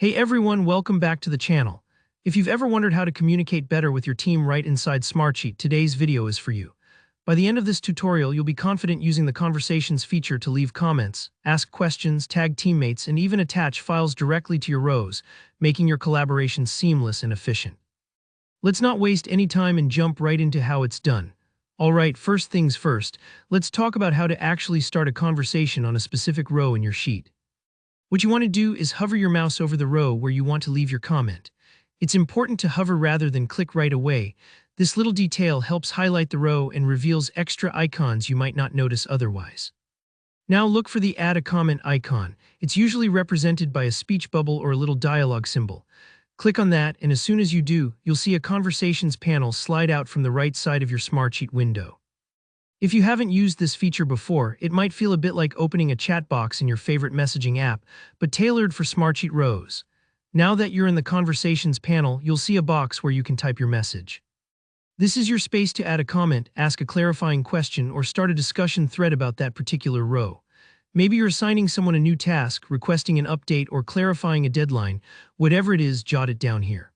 Hey everyone, welcome back to the channel. If you've ever wondered how to communicate better with your team right inside Smartsheet, today's video is for you. By the end of this tutorial, you'll be confident using the Conversations feature to leave comments, ask questions, tag teammates, and even attach files directly to your rows, making your collaboration seamless and efficient. Let's not waste any time and jump right into how it's done. Alright, first things first, let's talk about how to actually start a conversation on a specific row in your sheet. What you want to do is hover your mouse over the row where you want to leave your comment. It's important to hover rather than click right away. This little detail helps highlight the row and reveals extra icons you might not notice otherwise. Now look for the Add a Comment icon. It's usually represented by a speech bubble or a little dialogue symbol. Click on that, and as soon as you do, you'll see a Conversations panel slide out from the right side of your Smartsheet window. If you haven't used this feature before, it might feel a bit like opening a chat box in your favorite messaging app, but tailored for Smartsheet rows. Now that you're in the Conversations panel, you'll see a box where you can type your message. This is your space to add a comment, ask a clarifying question, or start a discussion thread about that particular row. Maybe you're assigning someone a new task, requesting an update, or clarifying a deadline. Whatever it is, jot it down here.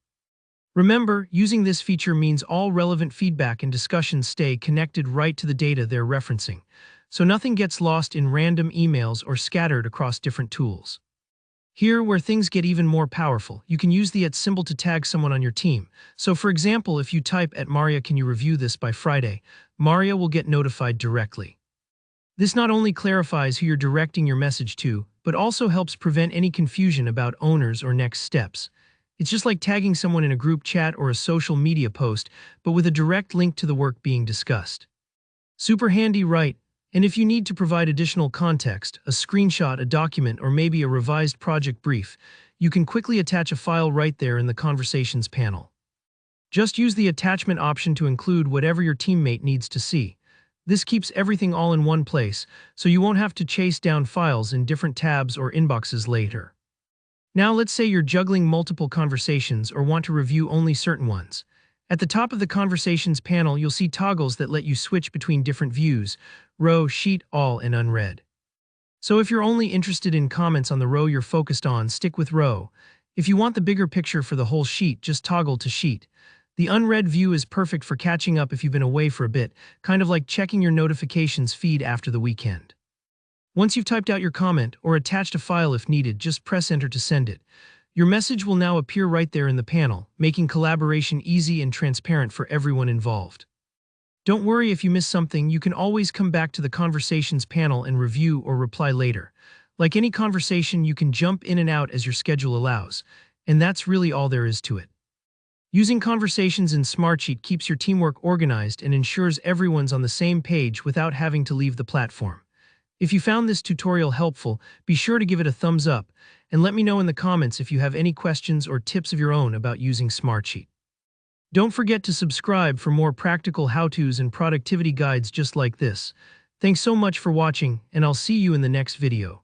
Remember, using this feature means all relevant feedback and discussions stay connected right to the data they're referencing, so nothing gets lost in random emails or scattered across different tools. Here, where things get even more powerful, you can use the @ symbol to tag someone on your team. So for example, if you type @Maria, can you review this by Friday, Maria will get notified directly. This not only clarifies who you're directing your message to, but also helps prevent any confusion about owners or next steps. It's just like tagging someone in a group chat or a social media post, but with a direct link to the work being discussed. Super handy, right? And if you need to provide additional context, a screenshot, a document, or maybe a revised project brief, you can quickly attach a file right there in the Conversations panel. Just use the attachment option to include whatever your teammate needs to see. This keeps everything all in one place, so you won't have to chase down files in different tabs or inboxes later. Now let's say you're juggling multiple conversations or want to review only certain ones. At the top of the Conversations panel, you'll see toggles that let you switch between different views: row, sheet, all, and unread. So if you're only interested in comments on the row you're focused on, stick with row. If you want the bigger picture for the whole sheet, just toggle to sheet. The unread view is perfect for catching up if you've been away for a bit, kind of like checking your notifications feed after the weekend. Once you've typed out your comment or attached a file if needed, just press enter to send it. Your message will now appear right there in the panel, making collaboration easy and transparent for everyone involved. Don't worry if you miss something, you can always come back to the Conversations panel and review or reply later. Like any conversation, you can jump in and out as your schedule allows, and that's really all there is to it. Using Conversations in Smartsheet keeps your teamwork organized and ensures everyone's on the same page without having to leave the platform. If you found this tutorial helpful, be sure to give it a thumbs up, and let me know in the comments if you have any questions or tips of your own about using Smartsheet. Don't forget to subscribe for more practical how-tos and productivity guides just like this. Thanks so much for watching, and I'll see you in the next video.